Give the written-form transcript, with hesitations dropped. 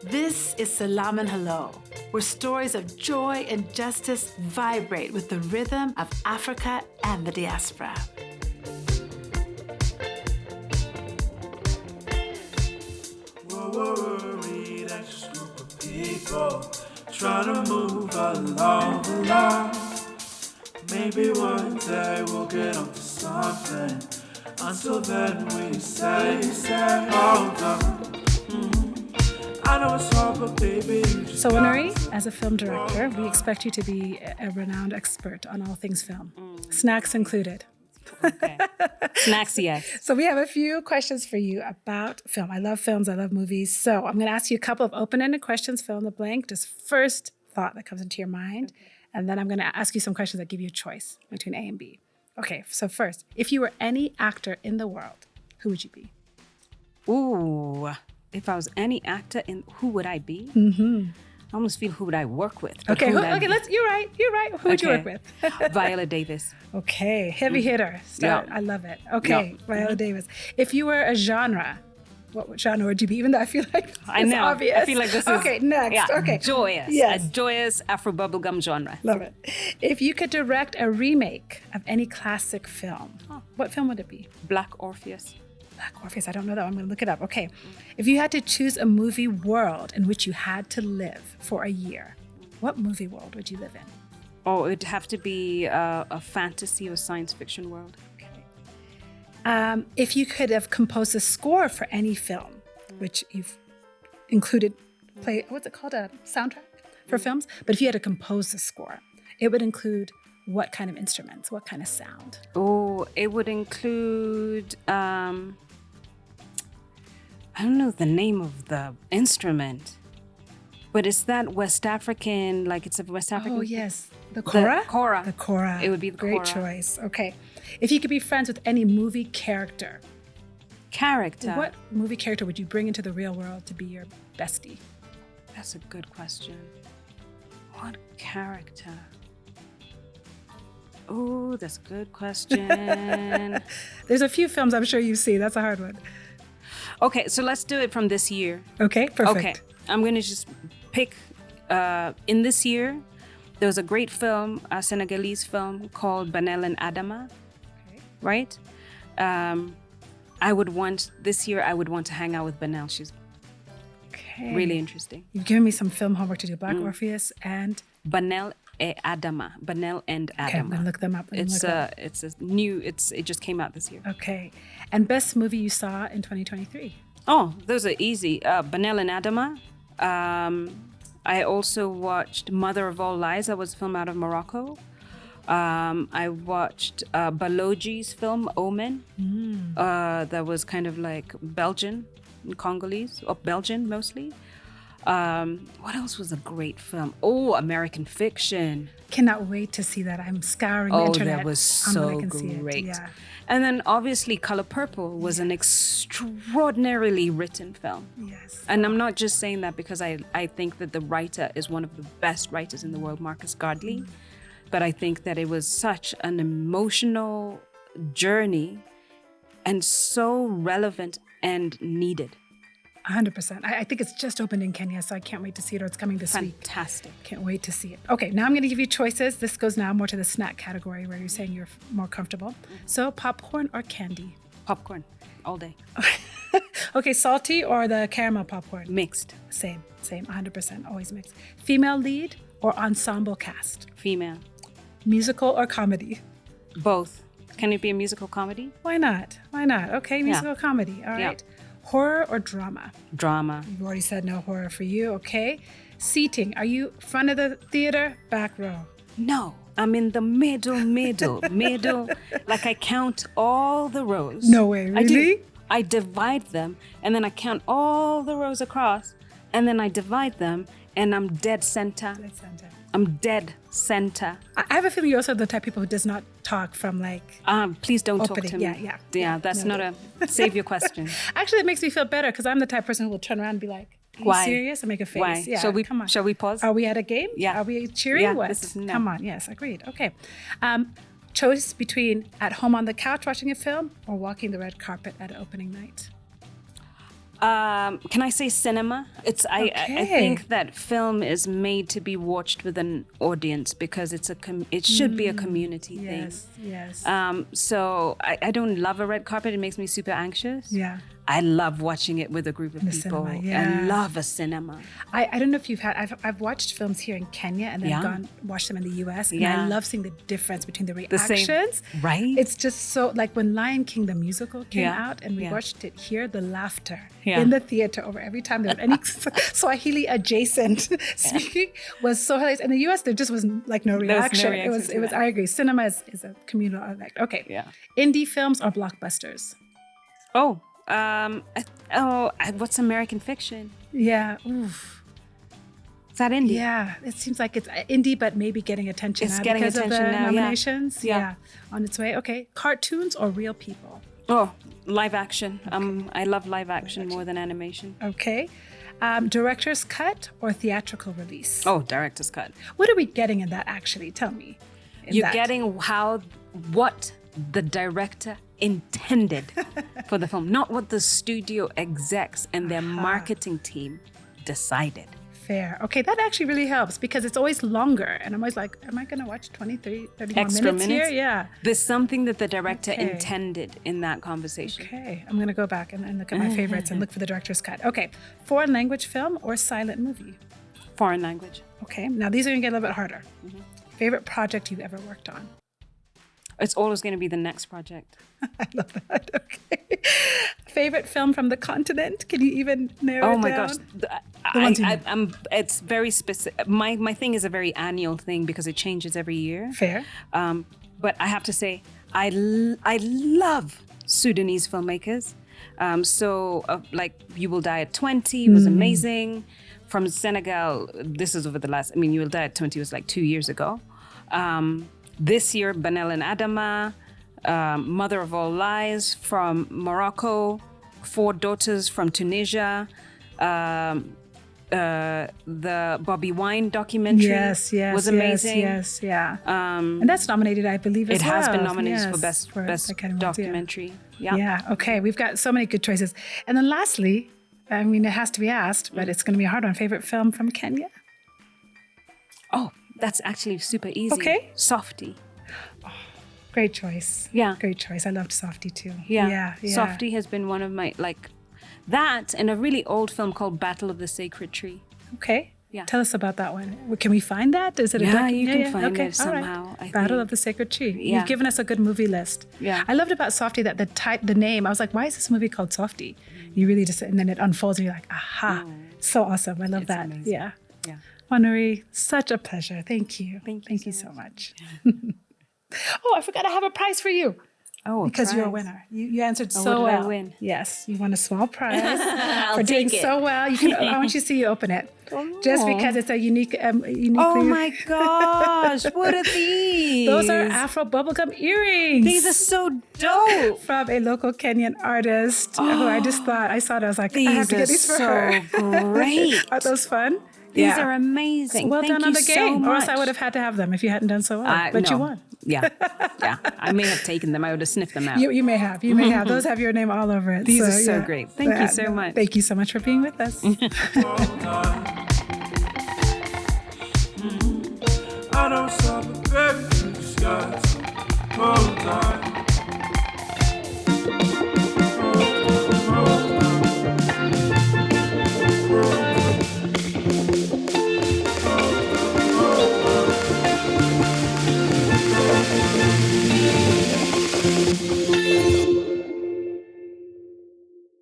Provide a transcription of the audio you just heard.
This is Selam and Hello, where stories of joy and justice vibrate with the rhythm of Africa and the diaspora. We're worried, anxious group of people trying to move along. Maybe one day we'll get onto something. Until then we say, hold on. I know it's hard, but baby, you just So, Wanuri, as a film director, we expect you to be a renowned expert on all things film, snacks included. Okay. Snacks, yes. So we have a few questions for you about film. I love films. I love movies. So I'm going to ask you a couple of open-ended questions, fill in the blank, just first thought that comes into your mind. Okay. And then I'm going to ask you some questions that give you a choice between A and B. Okay, so first, if you were any actor in the world, who would you be? Ooh, if I was any actor, who would I be? I almost feel who would I work with? Okay, you're right. Who would you work with? Viola Davis. Okay, heavy hitter. Start. Yeah. I love it. Okay, Viola Davis. If you were a genre, what genre would you be? Even though I feel like I know. Obvious. I feel like this is... Okay, next. Yeah, okay. Joyous. Yes. A joyous AfroBubbleGum genre. Love it. If you could direct a remake of any classic film, what film would it be? Black Orpheus. Black Orpheus, I don't know that. I'm going to look it up. Okay. If you had to choose a movie world in which you had to live for a year, what movie world would you live in? Oh, it'd have to be a fantasy or science fiction world. Okay. If you could have composed a score for any film, which you've included, what's it called? A soundtrack for films? But if you had to compose the score, it would include what kind of instruments, what kind of sound? Oh, it would include... I don't know the name of the instrument, but it's that West African, like it's a West African. Oh, yes. The kora? Kora. The kora. It would be the Great kora. choice. Okay. If you could be friends with any movie character. What movie character would you bring into the real world to be your bestie? That's a good question. What character? Oh, that's a good question. There's a few films I'm sure you've seen. That's a hard one. Okay, so let's do it from this year. Okay, perfect. Okay, I'm going to just pick, in this year, there was a great film, a Senegalese film called Banel and Adama, right? This year I would want to hang out with Banel. She's really interesting. You've given me some film homework to do. Black Orpheus and... Banel and Adama. Okay, I'm going to look them up. It just came out this year. Okay. And best movie you saw in 2023? Oh, those are easy. Banel and Adama. I also watched Mother of All Lies. That was a film out of Morocco. I watched Balogi's film, Omen. That was kind of like Belgian, Congolese, or Belgian mostly. What else was a great film? Oh, American Fiction. Cannot wait to see that. I'm scouring the internet. Oh, that was so great. Yeah. And then obviously Color Purple was an extraordinarily written film. Yes. And I'm not just saying that because I think that the writer is one of the best writers in the world, Marcus Gardley. But I think that it was such an emotional journey and so relevant and needed. 100%. I think it's just opened in Kenya, so I can't wait to see it, or it's coming this week. Fantastic. Can't wait to see it. Okay, now I'm going to give you choices. This goes now more to the snack category where you're saying you're more comfortable. So popcorn or candy? Popcorn, all day. Okay, salty or the caramel popcorn? Mixed. Same, 100%, always mixed. Female lead or ensemble cast? Female. Musical or comedy? Both. Can it be a musical comedy? Why not? Okay, musical comedy. All right. Horror or drama? Drama. You've already said no horror for you. Okay. Seating. Are you front of the theater, back row? No, I'm in the middle. Like I count all the rows. No way, really? I divide them and then I count all the rows across and then I divide them and I'm dead center. I'm dead center. I have a feeling you're also the type of people who does not talk from like... please don't opening. Talk to me. Yeah, that's not a... Save your question. Actually, it makes me feel better because I'm the type of person who will turn around and be like, are you serious? And make a face. Why? Yeah, come on. Shall we pause? Are we at a game? Yeah. Are we cheering? Yeah, what? No. Come on. Yes, agreed. Okay. Choice between at home on the couch watching a film or walking the red carpet at opening night? Can I say cinema? I think that film is made to be watched with an audience because it should be a community thing. Yes. So I don't love a red carpet. It makes me super anxious. Yeah. I love watching it with a group of people. Cinema, yeah. I love a cinema. I don't know if you've had, I've watched films here in Kenya and then watched them in the US. And I love seeing the difference between the reactions. Right? It's just so, like when Lion King, the musical came out and we watched it here, the laughter in the theater over every time there was any Swahili adjacent speaking was so hilarious. In the US, there just was like no reaction. It was, I agree. Cinema is a communal effect. Okay. Yeah. Indie films or blockbusters? What's American fiction? Yeah. Oof. Is that indie? Yeah. It seems like it's indie, but maybe getting attention It's now getting because attention of the now, nominations. Yeah. On its way. Okay. Cartoons or real people? Oh, live action. I love live action more than animation. Okay. Director's cut or theatrical release? Oh, director's cut. What are we getting in that actually? Tell me. You're getting what the director intended for the film, not what the studio execs and their marketing team decided. Fair. Okay, that actually really helps because it's always longer. And I'm always like, am I going to watch 20, 30 more minutes here? Yeah. There's something that the director intended in that conversation. Okay, I'm going to go back and look at my favorites and look for the director's cut. Okay, foreign language film or silent movie? Foreign language. Okay, now these are going to get a little bit harder. Favorite project you've ever worked on? It's always going to be the next project. I love that. Okay. Favorite film from the continent? Can you even narrow it down? Oh my gosh. It's very specific. My thing is a very annual thing because it changes every year. Fair. But I have to say, I love Sudanese filmmakers. Like You Will Die at 20 was amazing. From Senegal, this is over the last, You Will Die at 20 was like 2 years ago. This year, Banel and Adama, Mother of All Lies from Morocco, Four Daughters from Tunisia, the Bobby Wine documentary was amazing. Yes. And that's nominated, I believe, as well. It has been nominated for best documentary. Yeah. Okay, we've got so many good choices. And then lastly, it has to be asked, but it's going to be a hard one. Favorite film from Kenya? Oh, that's actually super easy. Okay. Softy. Oh, great choice. Yeah. Great choice. I loved Softy too. Yeah. Softy has been one of my, that and a really old film called Battle of the Sacred Tree. Okay. Yeah. Tell us about that one. Can we find that? Is it a you can find it somehow. Right. Battle of the Sacred Tree. Yeah. You've given us a good movie list. Yeah. I loved about Softy that the name, I was like, why is this movie called Softy? You really just, and then it unfolds and you're like, aha. So awesome. I love that. Amazing. Yeah. Yeah. Wanuri, such a pleasure. Thank you. Thank you so much. Oh, I forgot I have a prize for you. Oh, because you're a winner. You answered so well. What did I win? Yes, you won a small prize for doing so well. I want you to see you open it. Just because it's a uniquely. Oh my gosh! What are these? Those are AfroBubbleGum earrings. These are so dope. From a local Kenyan artist who I saw it. I was like, I have to get these for her. Great. Are those fun? These are amazing. Well done on the game. So or else I would have had to have them if you hadn't done so well. But you won. Yeah. I may have taken them. I would have sniffed them out. You may have. Those have your name all over it. These are so great. Thank you so much. Thank you so much for being with us. I don't stop, baby, in the skies. Hold on.